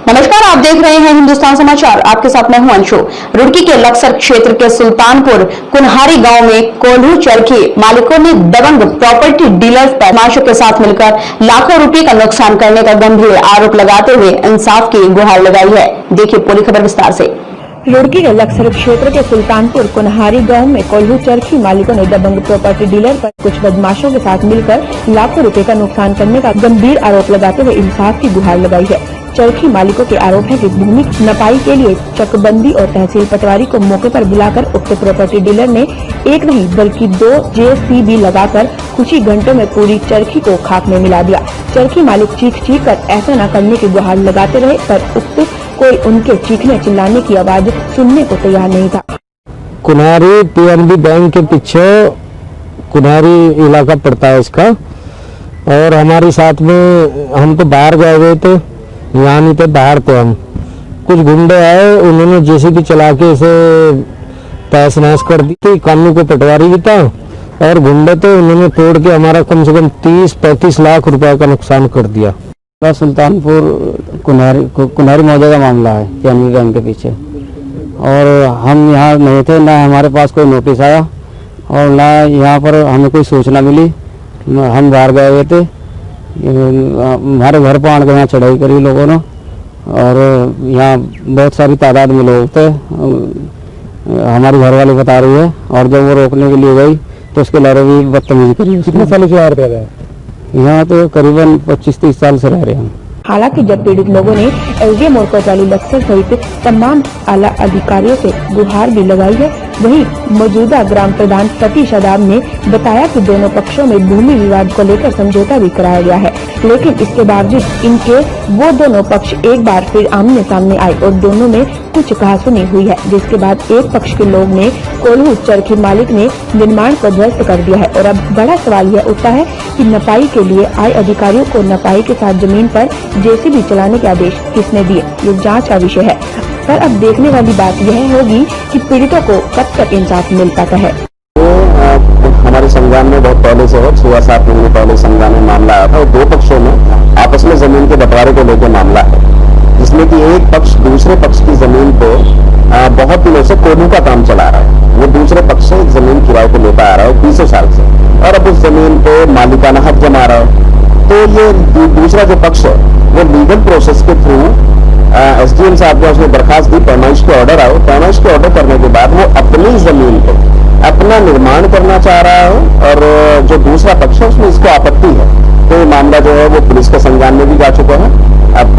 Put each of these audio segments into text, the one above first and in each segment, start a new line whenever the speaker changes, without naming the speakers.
नमस्कार, आप देख रहे हैं हिंदुस्तान समाचार। आपके साथ मैं हूं अंशु। रुड़की के लक्सर क्षेत्र के सुल्तानपुर कुन्हारी गांव में कोल्हू चरखी मालिकों ने दबंग प्रॉपर्टी डीलर्स पर बदमाशों के साथ मिलकर लाखों रुपए का नुकसान करने का गंभीर आरोप लगाते हुए इंसाफ की गुहार लगाई है। देखिए पूरी खबर विस्तार से।
रुड़की के लक्सर क्षेत्र के सुल्तानपुर कुन्हारी गांव में कोल्हू चरखी मालिकों ने दबंग प्रॉपर्टी डीलर पर कुछ बदमाशों के साथ मिलकर लाखों रुपए का नुकसान करने का गंभीर आरोप लगाते हुए इंसाफ की गुहार लगाई है। चरखी मालिकों के आरोप है कि भूमि नपाई के लिए चकबंदी और तहसील पटवारी को मौके पर बुलाकर उक्त प्रॉपर्टी डीलर ने एक नहीं बल्कि 2 JCB लगाकर कुछ ही घंटों में पूरी चरखी को खाक में मिला दिया। चरखी मालिक चीख कर ऐसा न करने की गुहार लगाते रहे, पर उक्त कोई उनके चीखने चिल्लाने की आवाज सुनने को तैयार नहीं था।
कुन्हारी PNB बैंक के पीछे कुन्हारी इलाका पड़ता है इसका, और हमारे साथ में हम तो बाहर गए हुए थे, यहाँ नहीं थे, बाहर थे हम। कुछ गुंडे आए, उन्होंने JCB चला के इसे तहस नहस कर दी थी। कानून को पटवारी भी था और गुंडे थे, उन्होंने तोड़ के हमारा कम से कम 30-35 लाख रुपए का नुकसान कर दिया।
सुल्तानपुर कुन्हारी मौजा का मामला है PNB बैंक के पीछे, और हम यहाँ नहीं थे, ना हमारे पास कोई नोटिस आया और ना यहाँ पर हमें कोई सूचना मिली। हम बाहर गए हुए थे, हमारे घर पर आने के यहाँ चढ़ाई करी लोगों ने, और यहाँ बहुत सारी तादाद में लोग थे। हमारी घरवाली बता रही है, और जब वो रोकने के लिए गई तो उसके लड़े भी बदतमीजी करी।
कितने सालों से आ रहे हैं
यहाँ? तो करीबन 25-30 साल से रह रहे हैं।
हालांकि जब पीड़ित लोगों ने SDM और कोतवाली लक्सर सहित तमाम आला अधिकारियों से गुहार भी लगाई है, वहीं मौजूदा ग्राम प्रधान पति शादाब ने बताया कि दोनों पक्षों में भूमि विवाद को लेकर समझौता भी कराया गया है, लेकिन इसके बावजूद इनके वो दोनों पक्ष एक बार फिर आमने सामने आए और दोनों में कुछ कहासुनी हुई है, जिसके बाद एक पक्ष के लोग ने कोल्हू चरखी मालिक ने निर्माण को ध्वस्त कर दिया है। और अब बड़ा सवाल यह उठता है कि नपाई के लिए आए अधिकारियों को नपाई के साथ जमीन पर JCB चलाने के आदेश किसने दिए, ये जांच का विषय है। पर अब देखने वाली बात यह होगी कि पीड़ितों को कब तक इंसाफ मिल पाता है।
हमारे संज्ञान में बहुत पहले से 6-7 महीने पहले संज्ञान में मामला आया था, और 2 पक्षों में आपस में जमीन के बंटवारे को लेकर मामला है, जिसमें कि एक पक्ष दूसरे पक्ष की जमीन को बहुत दिनों से कोल्हू का काम चला रहा है। वो दूसरे पक्ष से जमीन किराए पे लेता आ रहा है 20 साल से, और अब उस जमीन पे मालिकाना हक जमा रहा है। तो ये दूसरा जो पक्ष है वो लीगल प्रोसेस के थ्रू SDM साहब ने उसने दरखास्त दी, पैमाइश के ऑर्डर आए। पैमाइश के ऑर्डर करने के बाद वो अपनी जमीन पे अपना निर्माण करना चाह रहा है, और जो दूसरा पक्ष है उसमें इसको आपत्ति है। तो ये मामला जो है वो पुलिस के संज्ञान में भी जा चुका है। अब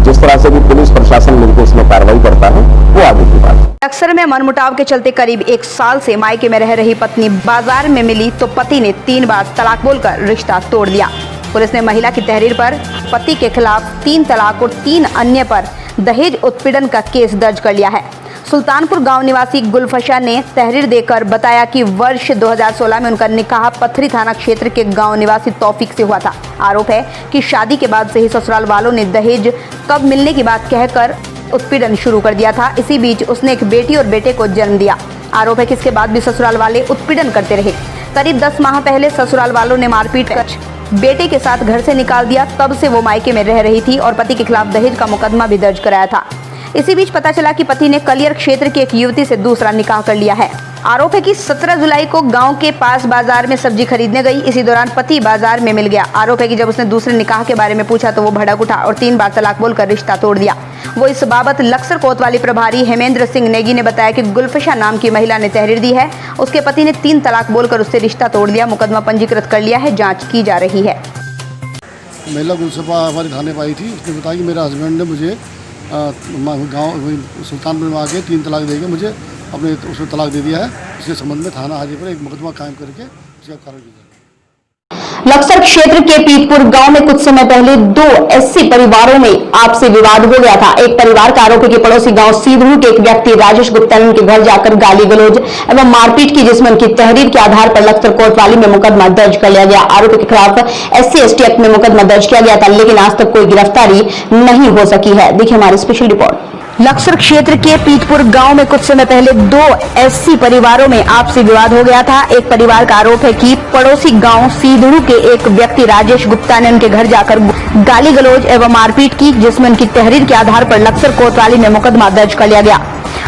जिस तरह से भी पुलिस प्रशासन मिलकर इसमें कार्रवाई करता है वो आगे की बात है।
अक्सर में मनमुटाव के चलते करीब 1 साल से मायके में रह रही पत्नी बाजार में मिली तो पति ने 3 बार तलाक बोलकर रिश्ता तोड़ दिया। पुलिस ने महिला की तहरीर पर पति के खिलाफ 3 तलाक और 3 अन्य पर दहेज उत्पीड़न का केस दर्ज कर लिया है। सुल्तानपुर गांव निवासी गुलफशा ने तहरीर देकर बताया कि वर्ष 2016 में उनका निकाह पथरी थाना क्षेत्र के गांव निवासी तौफीक से हुआ था। आरोप है कि शादी के बाद से ही ससुराल वालों ने दहेज कब मिलने की बात कहकर उत्पीड़न शुरू कर दिया था। इसी बीच उसने एक बेटी और बेटे को जन्म दिया। आरोप है कि इसके बाद भी ससुराल वाले उत्पीड़न करते रहे। करीब 10 माह पहले ससुराल वालों ने मारपीट कर बेटे के साथ घर से निकाल दिया। तब से वो मायके में रह रही थी और पति के खिलाफ दहेज का मुकदमा भी दर्ज कराया था। इसी बीच पता चला कि पति ने कलियर क्षेत्र की एक युवती से दूसरा निकाह कर लिया है। आरोप है कि 17 जुलाई को गांव के पास बाजार में सब्जी खरीदने गई। इसी दौरान पति बाजार में मिल गया। आरोप है कि जब उसने दूसरे निकाह के बारे में पूछा तो वो भड़क उठा और 3 बार तलाक बोलकर रिश्ता तोड़ दिया। वो इस बाबत लक्सर कोतवाली प्रभारी हेमेंद्र सिंह नेगी ने बताया कि गुलफशा नाम की महिला ने तहरीर दी है। उसके पति ने 3 तलाक बोलकर उससे रिश्ता तोड़ दिया। मुकदमा पंजीकृत कर लिया है, जाँच की जा रही है।
महिला गुलशफा हमारे थाने पर आई थी। उसने बताया कि मेरे हस्बैंड ने मुझे गाँव सुल्तानपुर में आके 3 तलाक देके मुझे अपने उसमें तलाक दे दिया है। इसके संबंध में थाना हाजी पर एक मुकदमा कायम करके उसका कारण किया।
लक्सर क्षेत्र के पीतपुर गांव में कुछ समय पहले 2 SC परिवारों में आपसी विवाद हो गया था। एक परिवार का आरोप है कि पड़ोसी गांव सीधरू के एक व्यक्ति राजेश गुप्ता ने उनके घर जाकर गाली गलौज एवं मारपीट की, जिसमें उनकी तहरीर के आधार पर लक्सर कोतवाली में मुकदमा दर्ज कर लिया गया। आरोपी के खिलाफ SC/ST एक्ट में मुकदमा दर्ज किया गया था, लेकिन आज तक कोई गिरफ्तारी नहीं हो सकी है। देखिए हमारी स्पेशल रिपोर्ट। लक्सर क्षेत्र के पीतपुर गांव में कुछ समय पहले 2 एससी परिवारों में आपसी विवाद हो गया था। एक परिवार का आरोप है कि पड़ोसी गांव सीधड़ू के एक व्यक्ति राजेश गुप्ता ने उनके घर जाकर गाली गलौज एवं मारपीट की, जिसमें उनकी तहरीर के आधार पर लक्सर कोतवाली में मुकदमा दर्ज कर लिया गया।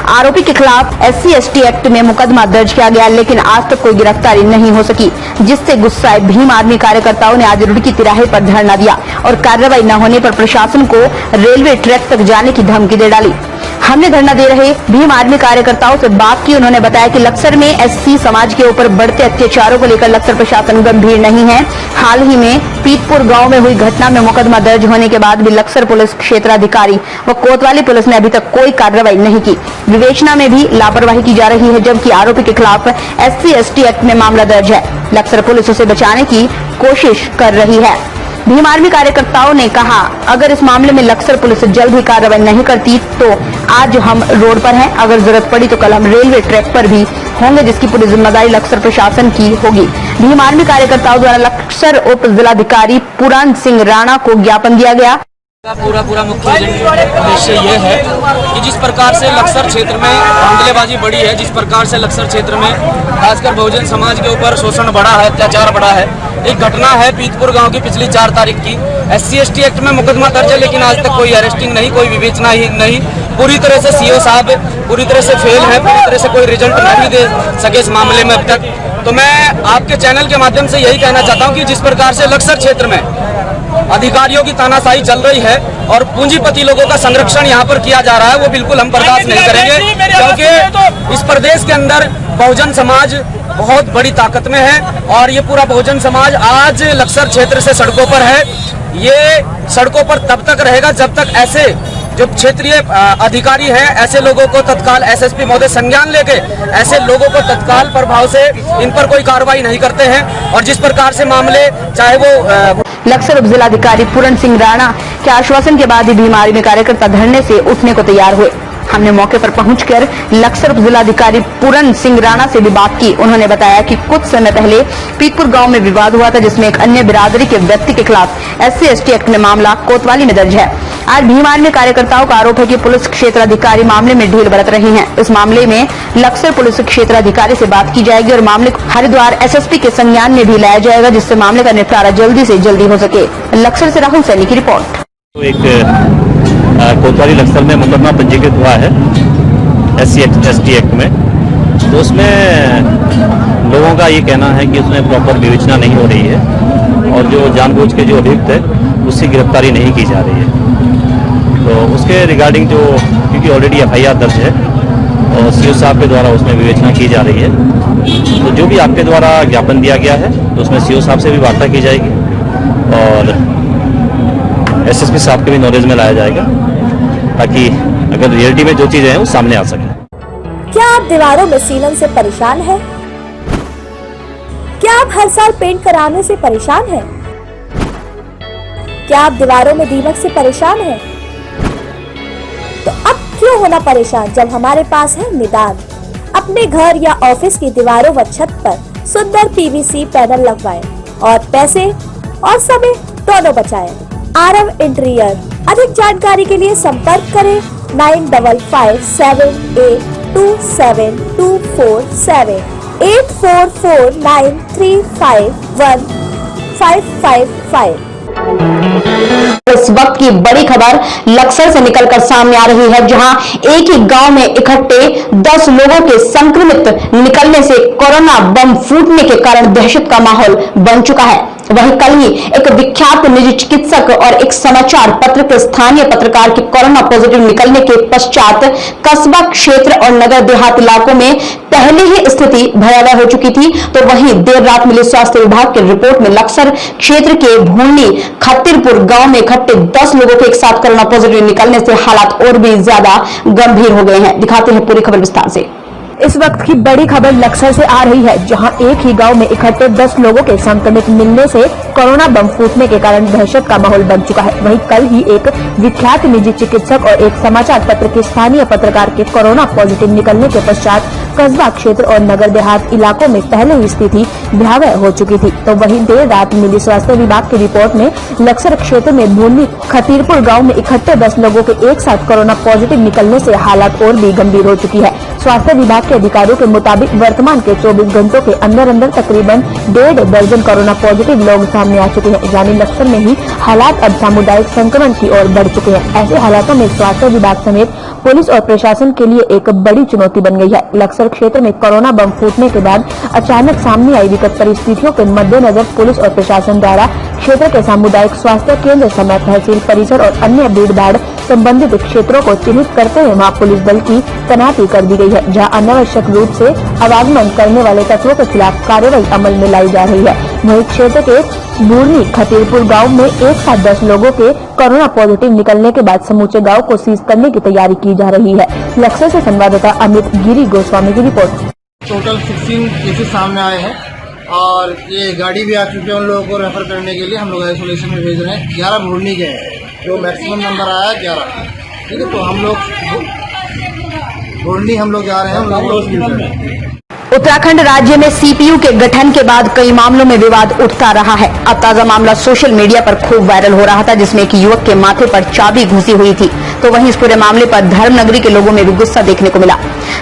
आरोपी के खिलाफ SC/ST एक्ट में मुकदमा दर्ज किया गया, लेकिन आज तक कोई गिरफ्तारी नहीं हो सकी, जिससे गुस्साए भीम आर्मी कार्यकर्ताओं ने आज रुड़की तिराहे पर धरना दिया और कार्रवाई न होने पर प्रशासन को रेलवे ट्रैक तक जाने की धमकी दे डाली। हमने धरना दे रहे भीम आर्मी कार्यकर्ताओं से बात की। उन्होंने बताया कि लक्सर में SC समाज के ऊपर बढ़ते अत्याचारों को लेकर लक्सर प्रशासन गंभीर नहीं है। हाल ही में पीतपुर गांव में हुई घटना में मुकदमा दर्ज होने के बाद भी लक्सर पुलिस क्षेत्राधिकारी व कोतवाली पुलिस ने अभी तक कोई कार्रवाई नहीं की। विवेचना में भी लापरवाही की जा रही है, जबकि आरोपी के खिलाफ SC/ST एक्ट में मामला दर्ज है। लक्सर पुलिस उसे बचाने की कोशिश कर रही है। भीम आर्मी कार्यकर्ताओं ने कहा, अगर इस मामले में लक्सर पुलिस जल्द ही कार्रवाई नहीं करती तो आज हम रोड पर हैं। अगर जरूरत पड़ी तो कल हम रेलवे ट्रैक पर भी होंगे, जिसकी पूरी जिम्मेदारी लक्सर प्रशासन की होगी। भीम आर्मी कार्यकर्ताओं द्वारा लक्सर उप जिलाधिकारी पुरान सिंह राणा को ज्ञापन दिया गया।
पूरा मुख्य उद्देश्य ये है कि जिस प्रकार से लक्सर क्षेत्र में धांधलेबाजी बढ़ी है, जिस प्रकार से लक्सर क्षेत्र में खासकर बहुजन समाज के ऊपर शोषण बढ़ा है, अत्याचार बढ़ा है। एक घटना है पीतपुर गांव की पिछली 4 तारीख की। SC/ST एक्ट में मुकदमा दर्ज है, लेकिन आज तक कोई अरेस्टिंग नहीं, कोई विवेचना ही नहीं। पूरी तरह से CO साहब पूरी तरह से फेल है, पूरी तरह से कोई रिजल्ट नहीं दे सके इस मामले में अब तक। तो मैं आपके चैनल के माध्यम से यही कहना चाहता हूँ कि जिस प्रकार से लक्सर क्षेत्र में अधिकारियों की तानाशाही चल रही है और पूंजीपति लोगों का संरक्षण यहाँ पर किया जा रहा है, वो बिल्कुल हम बर्दाश्त नहीं करेंगे, क्योंकि इस प्रदेश के अंदर बहुजन समाज बहुत बड़ी ताकत में है और ये पूरा बहुजन समाज आज लक्सर क्षेत्र से सड़कों पर है। ये सड़कों पर तब तक रहेगा जब तक ऐसे जो क्षेत्रीय अधिकारी हैं ऐसे लोगों को तत्काल SSP महोदय संज्ञान लेके ऐसे लोगों को तत्काल प्रभाव से इन पर कोई कार्रवाई नहीं करते हैं। और जिस प्रकार से मामले चाहे वो
लक्सर उप जिलाधिकारी पूरन सिंह राणा के आश्वासन के बाद ही भीम आर्मी कार्यकर्ता धरने से उठने को तैयार हुए। हमने मौके पर पहुंचकर लक्सर उप जिलाधिकारी पूरन सिंह राणा से भी बात की। उन्होंने बताया कि कुछ समय पहले पीतपुर गांव में विवाद हुआ था, जिसमें एक अन्य बिरादरी के व्यक्ति के खिलाफ SC/ST एक्ट में मामला कोतवाली में दर्ज है। आज भीम आर्मी कार्यकर्ताओं का आरोप है कि पुलिस क्षेत्राधिकारी मामले में ढील बरत रही हैं। इस मामले में लक्सर पुलिस क्षेत्राधिकारी से बात की जाएगी और मामले को हरिद्वार SSP के संज्ञान में भी लाया जाएगा, जिससे मामले का निपटारा जल्दी से जल्दी हो सके। लक्सर से राहुल सैनी की रिपोर्ट।
कोतवाली लक्सर में मुकदमा पंजीकृत हुआ है SC/ST एक्ट में, तो उसमें लोगों का ये कहना है कि उसमें प्रॉपर विवेचना नहीं हो रही है और जो जानबूझ के जो अभियुक्त है उसकी गिरफ्तारी नहीं की जा रही है। तो उसके रिगार्डिंग जो क्योंकि ऑलरेडी FIR दर्ज है और CO साहब के द्वारा उसमें विवेचना की जा रही है, तो जो भी आपके द्वारा ज्ञापन दिया गया है तो उसमें CO साहब से भी वार्ता की जाएगी और SSP साहब के भी नॉलेज में लाया जाएगा, ताकि अगर रियलिटी में जो चीजें हैं वो सामने आ सके।
क्या आप दीवारों में सीलन से परेशान हैं? क्या आप हर साल पेंट कराने से परेशान हैं? क्या आप दीवारों में दीमक से परेशान हैं? तो अब क्यों होना परेशान जब हमारे पास है निदान। अपने घर या ऑफिस की दीवारों व छत पर सुंदर PVC पैनल लगवाएं और पैसे और समय दोनों बचाएं। आरव इंटीरियर। अधिक जानकारी के लिए संपर्क करें 9557827247 8449351555।
इस वक्त की बड़ी खबर लक्सर से निकलकर सामने आ रही है, जहां एक ही गांव में इकट्ठे 10 लोगों के संक्रमित निकलने से कोरोना बम फूटने के कारण दहशत का माहौल बन चुका है। वहीं कल ही एक विख्यात निजी चिकित्सक और एक समाचार पत्र के स्थानीय पत्रकार के कोरोना पॉजिटिव निकलने के पश्चात कस्बा क्षेत्र और नगर देहात इलाकों में पहले ही स्थिति भयावह हो चुकी थी, तो वहीं देर रात मिली स्वास्थ्य विभाग की रिपोर्ट में लक्सर क्षेत्र के भूलनी खत्तिरपुर गांव में इकट्ठे 10 लोगों के एक साथ कोरोना पॉजिटिव निकलने से हालात और भी ज्यादा गंभीर हो गए हैं। दिखाते हैं पूरी खबर विस्तार से।
इस वक्त की बड़ी खबर लक्सर से आ रही है, जहां एक ही गांव में इकट्ठे 10 लोगों के संक्रमित मिलने से कोरोना बम फूटने के कारण दहशत का माहौल बन चुका है। वहीं कल ही एक विख्यात निजी चिकित्सक और एक समाचार पत्र के स्थानीय पत्रकार के कोरोना पॉजिटिव निकलने के पश्चात कस्बा क्षेत्र और नगर देहात इलाकों में पहले ही स्थिति भयावह हो चुकी थी। तो वहीं देर रात मिली स्वास्थ्य विभाग की रिपोर्ट में लक्सर क्षेत्र में भूलनी खतीरपुर गांव में इकट्ठे 10 लोगों के एक साथ कोरोना पॉजिटिव निकलने से हालात और भी गंभीर हो चुकी है। स्वास्थ्य विभाग के अधिकारियों के मुताबिक वर्तमान के 24 घंटों के अंदर तकरीबन 1.5 दर्जन कोरोना पॉजिटिव लोग सामने आ चुके हैं। यानी लक्सर में ही हालात अब सामुदायिक संक्रमण की ओर बढ़ चुके हैं। ऐसे हालातों में स्वास्थ्य विभाग समेत पुलिस और प्रशासन के लिए एक बड़ी चुनौती बन गई है। लक्सर क्षेत्र में कोरोना बम फूटने के बाद अचानक सामने आई विकट परिस्थितियों के मद्देनजर पुलिस और प्रशासन द्वारा क्षेत्र के सामुदायिक स्वास्थ्य केंद्र समेत तहसील परिसर और अन्य भीड़ भाड़ संबंधित क्षेत्रों को चिन्हित करते हुए वहाँ पुलिस बल की तैनाती कर दी गई है, जहाँ अनावश्यक रूप से आवागमन करने वाले तत्वों के खिलाफ कार्रवाई अमल में लाई जा रही है। वहीं क्षेत्र के बूरनी खतीरपुर गांव में एक साथ 10 लोगों के कोरोना पॉजिटिव निकलने के बाद समूचे गांव को सीज करने की तैयारी की जा रही है। लक्सर से संवाददाता अमित गिरी गोस्वामी की रिपोर्ट।
टोटल 16 केसेस सामने आए हैं और ये गाड़ी भी आ चुकी है उन लोगों को रेफर करने के लिए। हम लोग आइसोलेशन में भेज रहे हैं। 11 भूलनी के हैं, जो मैक्सिमम नंबर आया है 11। ठीक है, तो हम लोग भूलनी हम लोग जा रहे हैं उन लोगों को।
उत्तराखंड राज्य में सीपीयू के गठन के बाद कई मामलों में विवाद उठता रहा है। अब ताजा मामला सोशल मीडिया पर खूब वायरल हो रहा था, जिसमें एक युवक के माथे पर चाबी घुसी हुई थी। तो वहीं इस पूरे मामले पर धर्मनगरी के लोगों में भी गुस्सा देखने को मिला।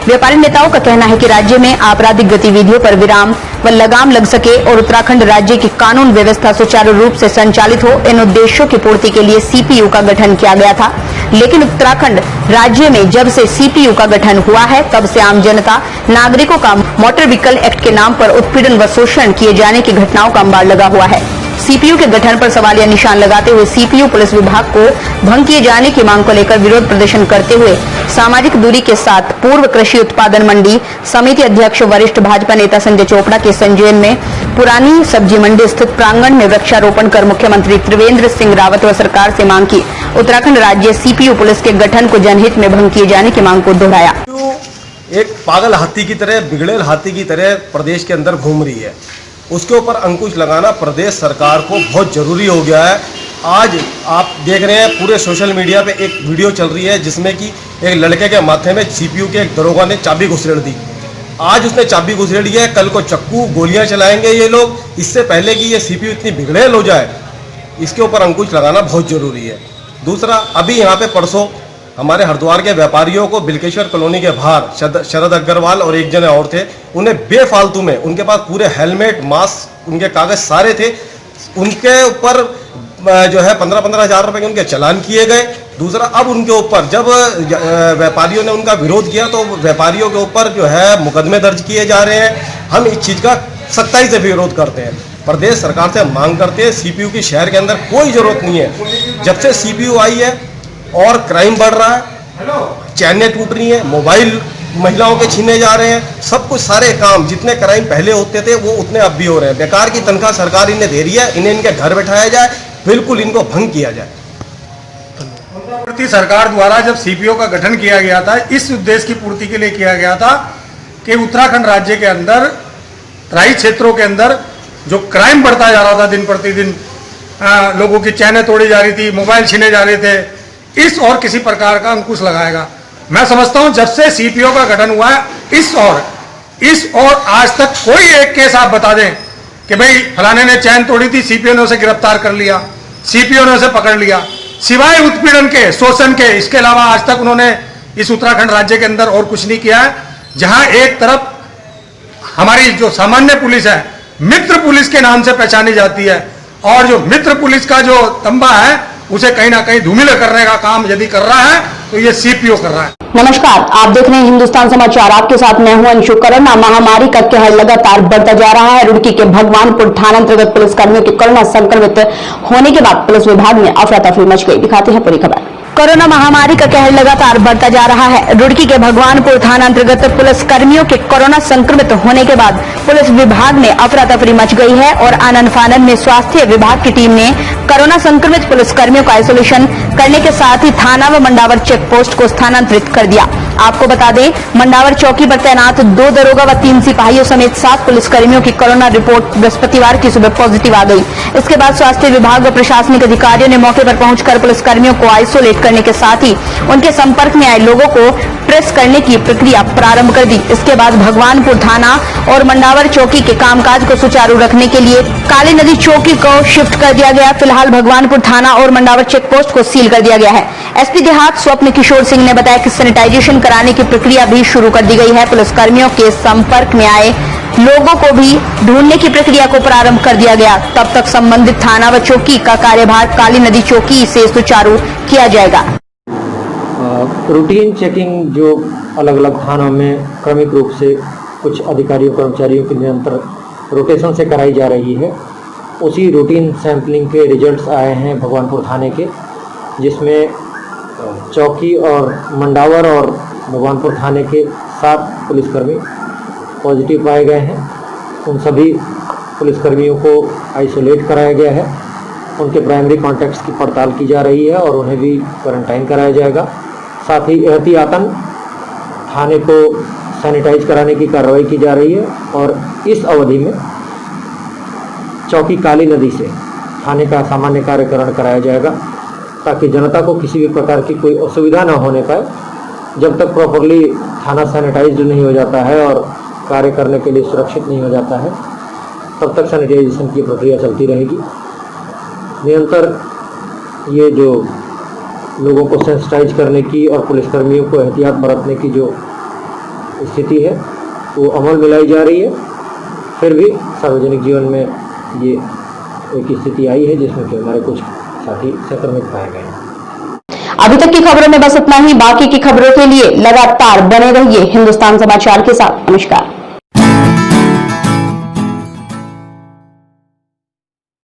व्यापारी नेताओं का कहना है कि राज्य में आपराधिक गतिविधियों पर विराम व लगाम लग सके और उत्तराखंड राज्य की कानून व्यवस्था सुचारू रूप से संचालित हो, इन उद्देश्यों की पूर्ति के लिए सीपीयू का गठन किया गया था। लेकिन उत्तराखंड राज्य में जब से सीपीयू का गठन हुआ है, तब से आम जनता नागरिकों का मोटर व्हीकल एक्ट के नाम पर उत्पीड़न व शोषण किए जाने की घटनाओं का अंबार लगा हुआ है। सीपीयू के गठन पर सवालिया निशान लगाते हुए सीपीयू पुलिस विभाग को भंग किए जाने की मांग को लेकर विरोध प्रदर्शन करते हुए सामाजिक दूरी के साथ पूर्व कृषि उत्पादन मंडी समिति अध्यक्ष वरिष्ठ भाजपा नेता संजय चोपड़ा के संयोजन में पुरानी सब्जी मंडी स्थित प्रांगण में वृक्षारोपण कर मुख्यमंत्री त्रिवेंद्र सिंह रावत व सरकार से मांग की। उत्तराखंड राज्य सीपीयू पुलिस के गठन को जनहित में भंग किए जाने की मांग को दोहराया।
एक पागल हाथी की तरह, बिगड़ेल हाथी की तरह प्रदेश के अंदर घूम रही है। उसके ऊपर अंकुश लगाना प्रदेश सरकार को बहुत जरूरी हो गया है। आज आप देख रहे हैं पूरे सोशल मीडिया पे एक वीडियो चल रही है जिसमें कि एक लड़के के माथे में सीपीयू के एक दरोगा ने चाबी घुसेड़ दी। आज उसने चाबी घुसेड़ी है, कल को चक्कू गोलियां चलाएंगे ये लोग। इससे पहले कि ये सीपीयू इतनी बिगड़ेल हो जाए, इसके ऊपर अंकुश लगाना बहुत जरूरी है। दूसरा, अभी यहाँ पे परसों हमारे हरिद्वार के व्यापारियों को बिल्केश्वर कॉलोनी के बाहर शरद अग्रवाल और एक जने और थे, उन्हें बेफालतू में, उनके पास पूरे हेलमेट मास्क उनके कागज सारे थे, उनके ऊपर जो है 15-15 हज़ार रुपए के उनके चालान किए गए। दूसरा, अब उनके ऊपर जब व्यापारियों ने उनका विरोध किया तो व्यापारियों के ऊपर जो है मुकदमे दर्ज किए जा रहे हैं। हम इस चीज़ का सख्ताई से विरोध करते हैं। प्रदेश सरकार से मांग करते हैं, सीपीयू की शहर के अंदर कोई जरूरत नहीं है। जब से सीपीयू आई है और क्राइम बढ़ रहा है, चैनें टूट रही हैं, मोबाइल महिलाओं के छीने जा रहे हैं, सब कुछ सारे काम जितने क्राइम पहले होते थे वो उतने अब भी हो रहे हैं। बेकार की तनख्वाह सरकार इन्हें दे रही है, इन्हें इनके घर बैठाया जाए, बिल्कुल इनको भंग किया जाए।
सरकार द्वारा जब सीपीओ का गठन किया गया था, इस उद्देश्य की पूर्ति के लिए किया गया था कि उत्तराखंड राज्य के अंदर तराई क्षेत्रों के अंदर जो क्राइम बढ़ता जा रहा था दिन प्रतिदिन, लोगों की चैनें तोड़ी जा रही थी, मोबाइल छीने जा रहे थे, इस और किसी प्रकार का अंकुश लगाएगा। मैं समझता हूं जब से सीपीओ का गठन हुआ है, इस और आज तक कोई एक केस आप बता दें कि भाई फलाने ने चैन तोड़ी थी, सीपीओ ने उसे गिरफ्तार कर लिया, सीपीओ ने उसे पकड़ लिया, सिवाय उत्पीड़न के, शोषण के, इसके अलावा आज तक उन्होंने इस उत्तराखंड राज्य के अंदर और कुछ नहीं किया है। जहां एक तरफ हमारी जो सामान्य पुलिस है मित्र पुलिस के नाम से पहचानी जाती है, और जो मित्र पुलिस का जो तंबा है उसे कहीं ना कहीं धूमिल करने का काम यदि कर रहा है तो ये सीपीओ कर रहा है।
नमस्कार, आप देख रहे हैं हिंदुस्तान समाचार। आपके साथ मैं हूं अंशु। कोरोना महामारी का कहर लगातार बढ़ता जा रहा है। रुड़की के भगवानपुर थाना अंतर्गत पुलिसकर्मियों के कोरोना संक्रमित होने के बाद पुलिस विभाग में अफरा तफरी मच गई। दिखाते हैं पूरी खबर। कोरोना महामारी का कहर लगातार बढ़ता जा रहा है। रुड़की के भगवानपुर थाना अंतर्गत पुलिसकर्मियों के कोरोना संक्रमित होने के बाद पुलिस विभाग में अफरा तफरी मच गई है और आनन फानन में स्वास्थ्य विभाग की टीम ने कोरोना संक्रमित पुलिसकर्मियों का आइसोलेशन करने के साथ ही थाना व मंडावर चेक पोस्ट को स्थानांतरित कर दिया। आपको बता दें, मंडावर चौकी पर तैनात 2 दरोगा व 3 सिपाहियों समेत 7 पुलिसकर्मियों की कोरोना रिपोर्ट बृहस्पतिवार की सुबह पॉजिटिव आ गई। इसके बाद स्वास्थ्य विभाग व प्रशासनिक अधिकारियों ने मौके पर पहुंचकर पुलिसकर्मियों को आइसोलेट करने के साथ ही उनके संपर्क में आए लोगों को ट्रेस करने की प्रक्रिया प्रारंभ कर दी। इसके बाद भगवानपुर थाना और मंडावर चौकी के कामकाज को सुचारू रखने के लिए काली नदी चौकी को शिफ्ट कर दिया गया। फिलहाल भगवानपुर थाना और मंडावर चेक पोस्ट को सील कर दिया गया है। एसपी देहात स्वप्न किशोर सिंह ने बताया कि सैनिटाइजेशन कराने की प्रक्रिया भी शुरू कर दी गई है। पुलिसकर्मियों के संपर्क में आए लोगों को भी ढूंढने की प्रक्रिया को प्रारंभ कर दिया गया। तब तक संबंधित थाना व चौकी का कार्यभार काली नदी चौकी से सुचारू किया जाएगा।
रूटीन चेकिंग जो अलग अलग थानों में क्रमिक रूप से कुछ अधिकारियों कर्मचारियों के निरंतर रोटेशन से कराई जा रही है, उसी रूटीन सैंपलिंग के रिजल्ट्स आए हैं भगवानपुर थाने के, जिसमें चौकी और मंडावर और भगवानपुर थाने के 7 पुलिसकर्मी पॉजिटिव पाए गए हैं। उन सभी पुलिसकर्मियों को आइसोलेट कराया गया है। उनके प्राइमरी कॉन्टैक्ट्स की पड़ताल की जा रही है और उन्हें भी क्वारंटाइन कराया जाएगा। साथ ही एहतियातन थाने को सैनिटाइज कराने की कार्रवाई की जा रही है और इस अवधि में चौकी काली नदी से थाने का सामान्य कार्यकरण कराया जाएगा, ताकि जनता को किसी भी प्रकार की कोई असुविधा न होने पाए। जब तक प्रॉपरली थाना सैनिटाइज नहीं हो जाता है और कार्य करने के लिए सुरक्षित नहीं हो जाता है, तब तक सैनिटाइजेशन की प्रक्रिया चलती रहेगी। निरंतर ये जो लोगों को सेंसिटाइज करने की और पुलिसकर्मियों को एहतियात बरतने की जो स्थिति है वो अमल में लाई जा रही है। फिर भी सार्वजनिक जीवन में ये एक स्थिति आई है जिसमें कि हमारे कुछ साथी संक्रमित पाए गए हैं।
अभी तक की खबरों में बस इतना ही। बाकी की खबरों के लिए लगातार बने रहिए हिंदुस्तान समाचार के साथ। नमस्कार।